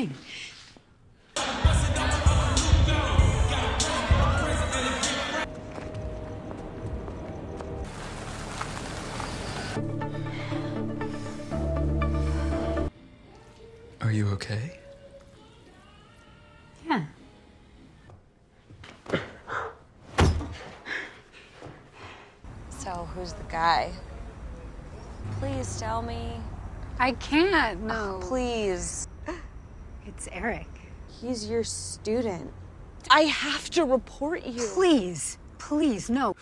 fine. Are you okay? Yeah. So, who's the guy? Please tell me. I can't, no. Oh, please. It's Eric. He's your student. I have to report you. Please, please, no.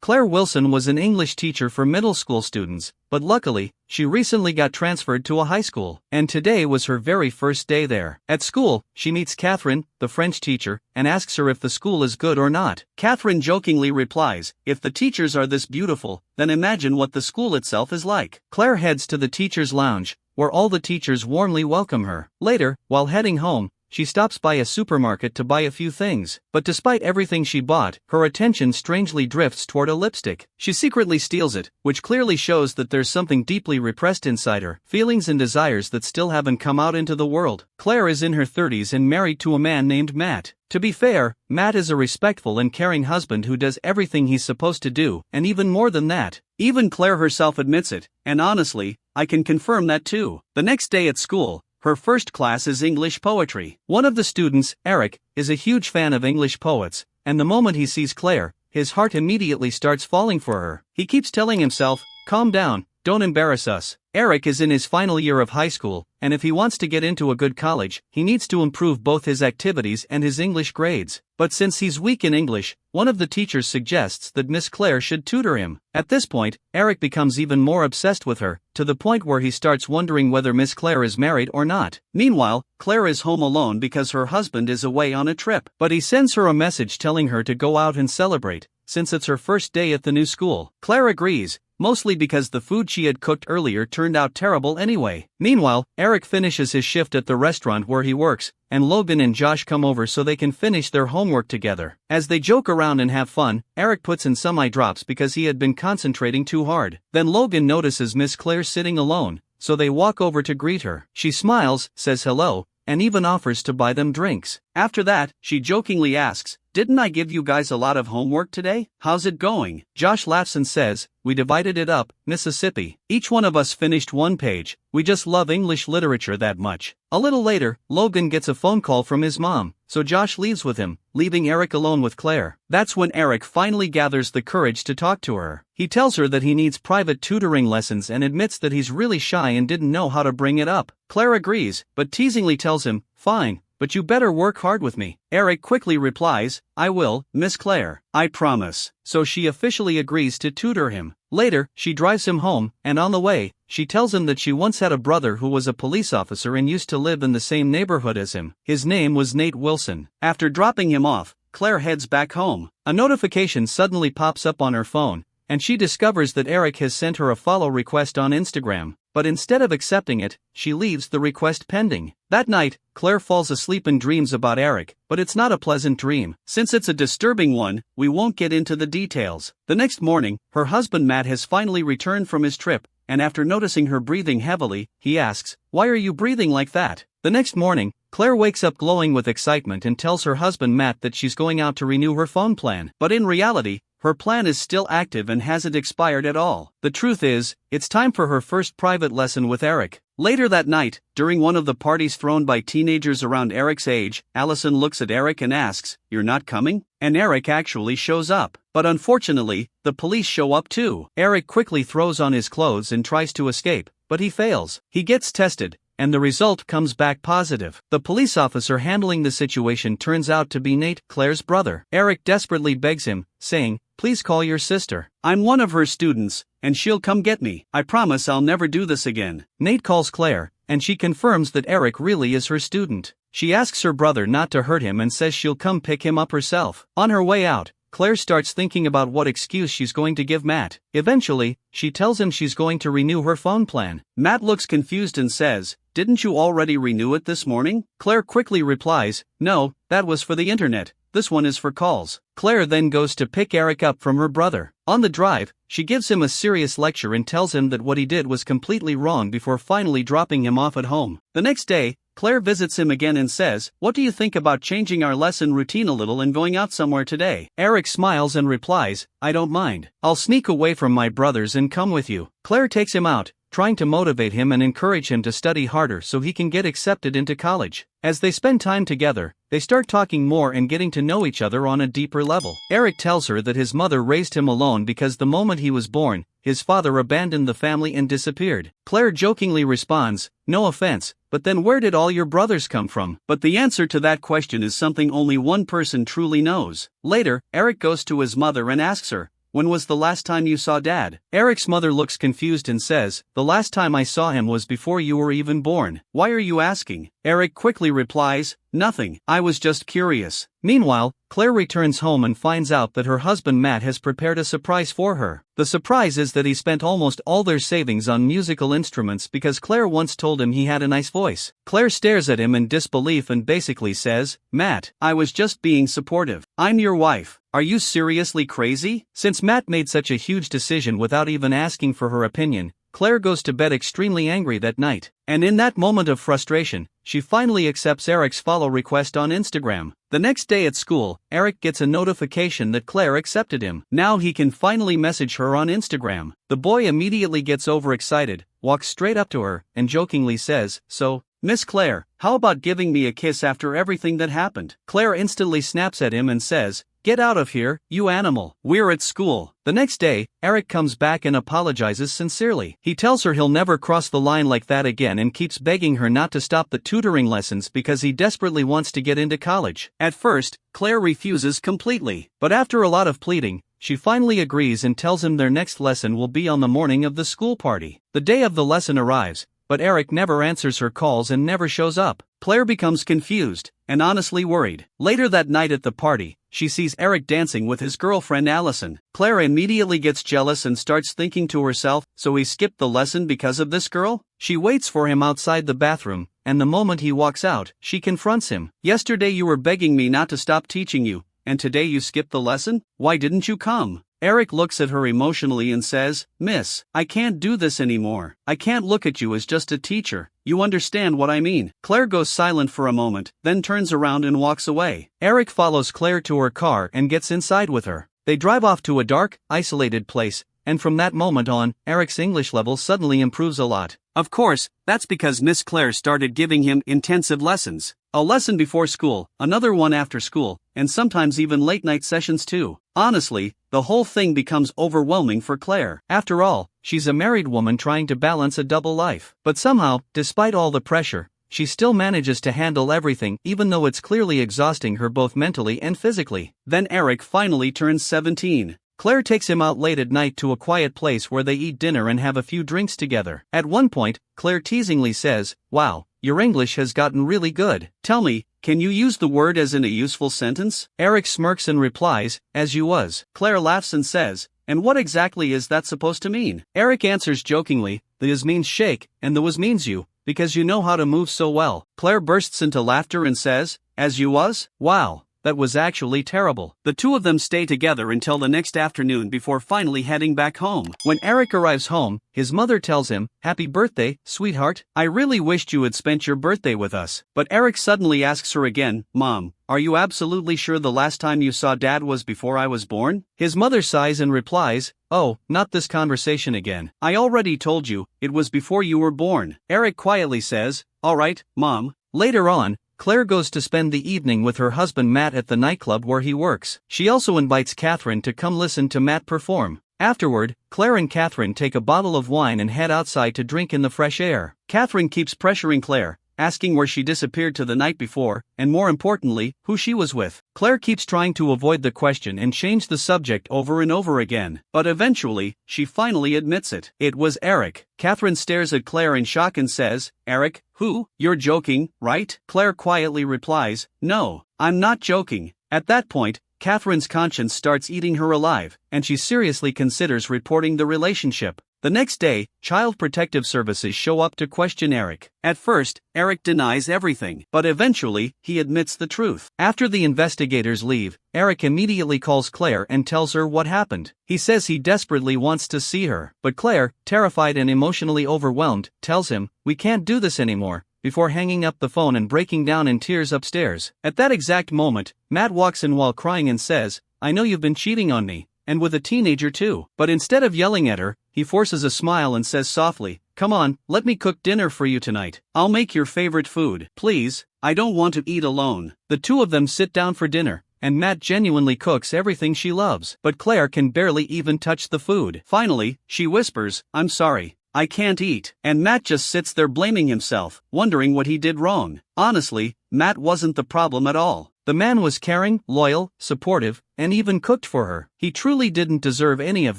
Claire Wilson was an English teacher for middle school students, but luckily, she recently got transferred to a high school, and today was her very first day there. At school, she meets Catherine, the French teacher, and asks her if the school is good or not. Catherine jokingly replies, "If the teachers are this beautiful, then imagine what the school itself is like." Claire heads to the teacher's lounge, where all the teachers warmly welcome her. Later, while heading home, she stops by a supermarket to buy a few things, but despite everything she bought, her attention strangely drifts toward a lipstick. She secretly steals it, which clearly shows that there's something deeply repressed inside her, feelings and desires that still haven't come out into the world. Claire is in her 30s and married to a man named Matt. To be fair, Matt is a respectful and caring husband who does everything he's supposed to do, and even more than that. Even Claire herself admits it, and honestly, I can confirm that too. The next day at school, her first class is English poetry. One of the students, Eric, is a huge fan of English poets, and the moment he sees Claire, his heart immediately starts falling for her. He keeps telling himself, "Calm down, don't embarrass us." Eric is in his final year of high school, and if he wants to get into a good college, he needs to improve both his activities and his English grades. But since he's weak in English, one of the teachers suggests that Miss Claire should tutor him. At this point, Eric becomes even more obsessed with her, to the point where he starts wondering whether Miss Claire is married or not. Meanwhile, Claire is home alone because her husband is away on a trip, but he sends her a message telling her to go out and celebrate, since it's her first day at the new school. Claire agrees, mostly because the food she had cooked earlier turned out terrible anyway. Meanwhile, Eric finishes his shift at the restaurant where he works, and Logan and Josh come over so they can finish their homework together. As they joke around and have fun, Eric puts in some eye drops because he had been concentrating too hard. Then Logan notices Miss Claire sitting alone, so they walk over to greet her. She smiles, says hello, and even offers to buy them drinks. After that, she jokingly asks, "Didn't I give you guys a lot of homework today? How's it going?" Josh laughs and says, "We divided it up, Mississippi. Each one of us finished one page. We just love English literature that much." A little later, Logan gets a phone call from his mom, so Josh leaves with him, leaving Eric alone with Claire. That's when Eric finally gathers the courage to talk to her. He tells her that he needs private tutoring lessons and admits that he's really shy and didn't know how to bring it up. Claire agrees, but teasingly tells him, "Fine, but you better work hard with me." Eric quickly replies, "I will, Miss Claire, I promise." So she officially agrees to tutor him. Later, she drives him home, and on the way, she tells him that she once had a brother who was a police officer and used to live in the same neighborhood as him. His name was Nate Wilson. After dropping him off, Claire heads back home. A notification suddenly pops up on her phone, and she discovers that Eric has sent her a follow request on Instagram. But instead of accepting it, she leaves the request pending. That night, Claire falls asleep and dreams about Eric, but it's not a pleasant dream. Since it's a disturbing one, we won't get into the details. The next morning, her husband Matt has finally returned from his trip, and after noticing her breathing heavily, he asks, "Why are you breathing like that?" The next morning, Claire wakes up glowing with excitement and tells her husband Matt that she's going out to renew her phone plan. But in reality, her plan is still active and hasn't expired at all. The truth is, it's time for her first private lesson with Eric. Later that night, during one of the parties thrown by teenagers around Eric's age, Allison looks at Eric and asks, "You're not coming?" And Eric actually shows up. But unfortunately, the police show up too. Eric quickly throws on his clothes and tries to escape, but he fails. He gets tested, and the result comes back positive. The police officer handling the situation turns out to be Nate, Claire's brother. Eric desperately begs him, saying, "Please call your sister. I'm one of her students, and she'll come get me. I promise I'll never do this again." Nate calls Claire, and she confirms that Eric really is her student. She asks her brother not to hurt him and says she'll come pick him up herself. On her way out, Claire starts thinking about what excuse she's going to give Matt. Eventually, she tells him she's going to renew her phone plan. Matt looks confused and says, "Didn't you already renew it this morning?" Claire quickly replies, "No, that was for the internet, this one is for calls. Claire then goes to pick Eric up from her brother. On the drive, she gives him a serious lecture and tells him that what he did was completely wrong before finally dropping him off at home. The next day, Claire visits him again and says, "What do you think about changing our lesson routine a little and going out somewhere today?" Eric smiles and replies, "I don't mind. I'll sneak away from my brothers and come with you." Claire takes him out, trying to motivate him and encourage him to study harder so he can get accepted into college. As they spend time together, they start talking more and getting to know each other on a deeper level. Eric tells her that his mother raised him alone because the moment he was born, his father abandoned the family and disappeared. Claire jokingly responds, "No offense, but then where did all your brothers come from?" But the answer to that question is something only one person truly knows. Later, Eric goes to his mother and asks her, "When was the last time you saw Dad?" Eric's mother looks confused and says, "The last time I saw him was before you were even born. Why are you asking?" Eric quickly replies, "Nothing, I was just curious." Meanwhile, Claire returns home and finds out that her husband Matt has prepared a surprise for her. The surprise is that he spent almost all their savings on musical instruments because Claire once told him he had a nice voice. Claire stares at him in disbelief and basically says, "Matt, I was just being supportive. I'm your wife. Are you seriously crazy?" Since Matt made such a huge decision without even asking for her opinion, Claire goes to bed extremely angry that night. And in that moment of frustration, she finally accepts Eric's follow request on Instagram. The next day at school, Eric gets a notification that Claire accepted him. Now he can finally message her on Instagram. The boy immediately gets overexcited, walks straight up to her, and jokingly says, "So, Miss Claire, how about giving me a kiss after everything that happened?" Claire instantly snaps at him and says, "Get out of here, you animal. We're at school." The next day, Eric comes back and apologizes sincerely. He tells her he'll never cross the line like that again and keeps begging her not to stop the tutoring lessons because he desperately wants to get into college. At first, Claire refuses completely, but after a lot of pleading, she finally agrees and tells him their next lesson will be on the morning of the school party. The day of the lesson arrives, but Eric never answers her calls and never shows up. Claire becomes confused and honestly worried. Later that night at the party, she sees Eric dancing with his girlfriend Allison. Claire immediately gets jealous and starts thinking to herself, so he skipped the lesson because of this girl? She waits for him outside the bathroom, and the moment he walks out, she confronts him. "Yesterday you were begging me not to stop teaching you, and today you skipped the lesson? Why didn't you come?" Eric looks at her emotionally and says, "Miss, I can't do this anymore. I can't look at you as just a teacher. You understand what I mean?" Claire goes silent for a moment, then turns around and walks away. Eric follows Claire to her car and gets inside with her. They drive off to a dark, isolated place, and from that moment on, Eric's English level suddenly improves a lot. Of course, that's because Miss Claire started giving him intensive lessons. A lesson before school, another one after school, and sometimes even late-night sessions too. Honestly, the whole thing becomes overwhelming for Claire. After all, she's a married woman trying to balance a double life. But somehow, despite all the pressure, she still manages to handle everything even though it's clearly exhausting her both mentally and physically. Then Eric finally turns 17. Claire takes him out late at night to a quiet place where they eat dinner and have a few drinks together. At one point, Claire teasingly says, "Wow, your English has gotten really good. Tell me, can you use the word as in a useful sentence?" Eric smirks and replies, "As you was." Claire laughs and says, "And what exactly is that supposed to mean?" Eric answers jokingly, "The is means shake, and the was means you, because you know how to move so well." Claire bursts into laughter and says, "As you was? Wow. That was actually terrible." The two of them stay together until the next afternoon before finally heading back home. When Eric arrives home, his mother tells him, "Happy birthday, sweetheart. I really wished you had spent your birthday with us." But Eric suddenly asks her again, "Mom, are you absolutely sure the last time you saw Dad was before I was born?" His mother sighs and replies, "Oh, not this conversation again. I already told you, it was before you were born." Eric quietly says, "All right, Mom." Later on, Claire goes to spend the evening with her husband Matt at the nightclub where he works. She also invites Catherine to come listen to Matt perform. Afterward, Claire and Catherine take a bottle of wine and head outside to drink in the fresh air. Catherine keeps pressuring Claire, asking where she disappeared to the night before, and more importantly, who she was with. Claire keeps trying to avoid the question and change the subject over and over again, but eventually, she finally admits it. It was Eric. Catherine stares at Claire in shock and says, "Eric, who? You're joking, right?" Claire quietly replies, "No, I'm not joking." At that point, Catherine's conscience starts eating her alive, and she seriously considers reporting the relationship. The next day, Child Protective Services show up to question Eric. At first, Eric denies everything, but eventually, he admits the truth. After the investigators leave, Eric immediately calls Claire and tells her what happened. He says he desperately wants to see her, but Claire, terrified and emotionally overwhelmed, tells him, "We can't do this anymore," before hanging up the phone and breaking down in tears upstairs. At that exact moment, Matt walks in while crying and says, "I know you've been cheating on me, and with a teenager too." But instead of yelling at her, he forces a smile and says softly, "Come on, let me cook dinner for you tonight. I'll make your favorite food. Please, I don't want to eat alone." The two of them sit down for dinner, and Matt genuinely cooks everything she loves. But Claire can barely even touch the food. Finally, she whispers, "I'm sorry, I can't eat." And Matt just sits there blaming himself, wondering what he did wrong. Honestly, Matt wasn't the problem at all. The man was caring, loyal, supportive, and even cooked for her. He truly didn't deserve any of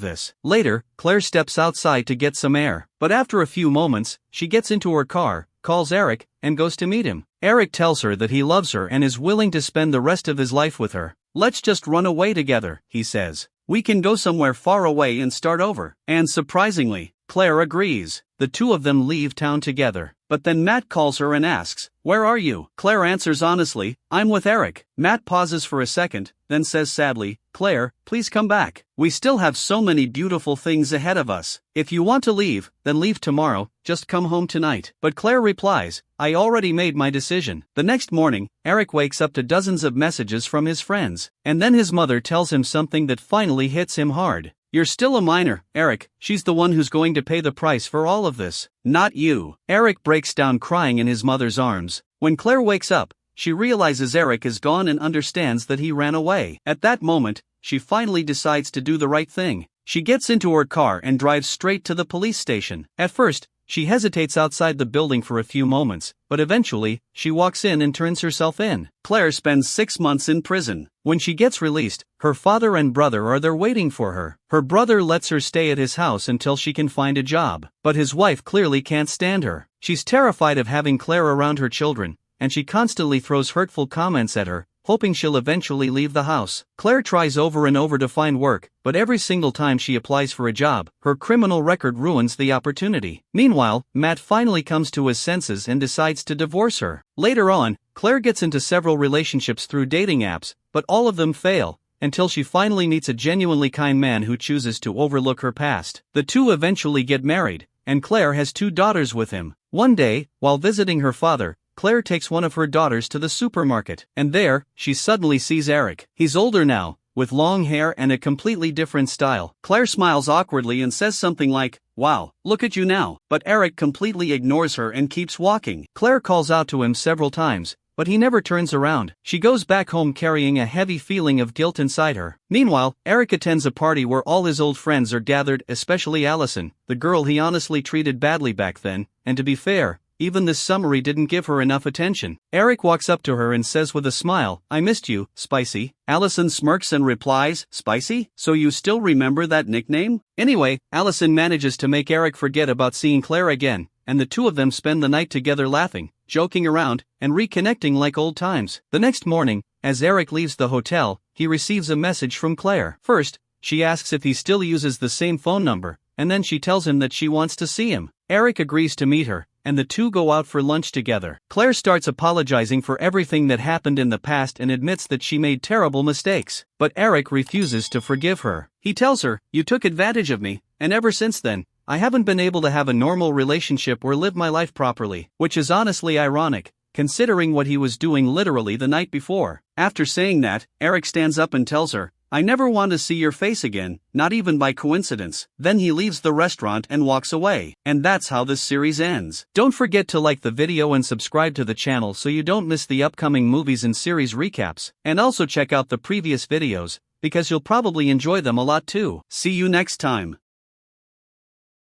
this. Later, Claire steps outside to get some air, but after a few moments, she gets into her car, calls Eric, and goes to meet him. Eric tells her that he loves her and is willing to spend the rest of his life with her. "Let's just run away together," he says. "We can go somewhere far away and start over." And surprisingly, Claire agrees. The two of them leave town together. But then Matt calls her and asks, "Where are you?" Claire answers honestly, "I'm with Eric." Matt pauses for a second, then says sadly, "Claire, please come back. We still have so many beautiful things ahead of us. If you want to leave, then leave tomorrow, just come home tonight." But Claire replies, "I already made my decision." The next morning, Eric wakes up to dozens of messages from his friends. And then his mother tells him something that finally hits him hard. "You're still a minor, Eric. She's the one who's going to pay the price for all of this, not you." Eric breaks down crying in his mother's arms. When Claire wakes up, she realizes Eric is gone and understands that he ran away. At that moment, she finally decides to do the right thing. She gets into her car and drives straight to the police station. At first, she hesitates outside the building for a few moments, but eventually, she walks in and turns herself in. Claire spends 6 months in prison. When she gets released, her father and brother are there waiting for her. Her brother lets her stay at his house until she can find a job, but his wife clearly can't stand her. She's terrified of having Claire around her children, and she constantly throws hurtful comments at her, hoping she'll eventually leave the house. Claire tries over and over to find work, but every single time she applies for a job, her criminal record ruins the opportunity. Meanwhile, Matt finally comes to his senses and decides to divorce her. Later on, Claire gets into several relationships through dating apps, but all of them fail, until she finally meets a genuinely kind man who chooses to overlook her past. The two eventually get married, and Claire has 2 daughters with him. One day, while visiting her father, Claire takes one of her daughters to the supermarket, and there, she suddenly sees Eric. He's older now, with long hair and a completely different style. Claire smiles awkwardly and says something like, "Wow, look at you now." But Eric completely ignores her and keeps walking. Claire calls out to him several times, but he never turns around. She goes back home carrying a heavy feeling of guilt inside her. Meanwhile, Eric attends a party where all his old friends are gathered, especially Allison, the girl he honestly treated badly back then, and to be fair, even this summary didn't give her enough attention. Eric walks up to her and says with a smile, "I missed you, Spicy." Allison smirks and replies, "Spicy? So you still remember that nickname?" Anyway, Allison manages to make Eric forget about seeing Claire again, and the two of them spend the night together laughing, joking around, and reconnecting like old times. The next morning, as Eric leaves the hotel, he receives a message from Claire. First, she asks if he still uses the same phone number, and then she tells him that she wants to see him. Eric agrees to meet her, and the two go out for lunch together. Claire starts apologizing for everything that happened in the past and admits that she made terrible mistakes. But Eric refuses to forgive her. He tells her, "You took advantage of me, and ever since then, I haven't been able to have a normal relationship or live my life properly," which is honestly ironic, considering what he was doing literally the night before. After saying that, Eric stands up and tells her, "I never want to see your face again, not even by coincidence." Then he leaves the restaurant and walks away. And that's how this series ends. Don't forget to like the video and subscribe to the channel so you don't miss the upcoming movies and series recaps. And also check out the previous videos, because you'll probably enjoy them a lot too. See you next time.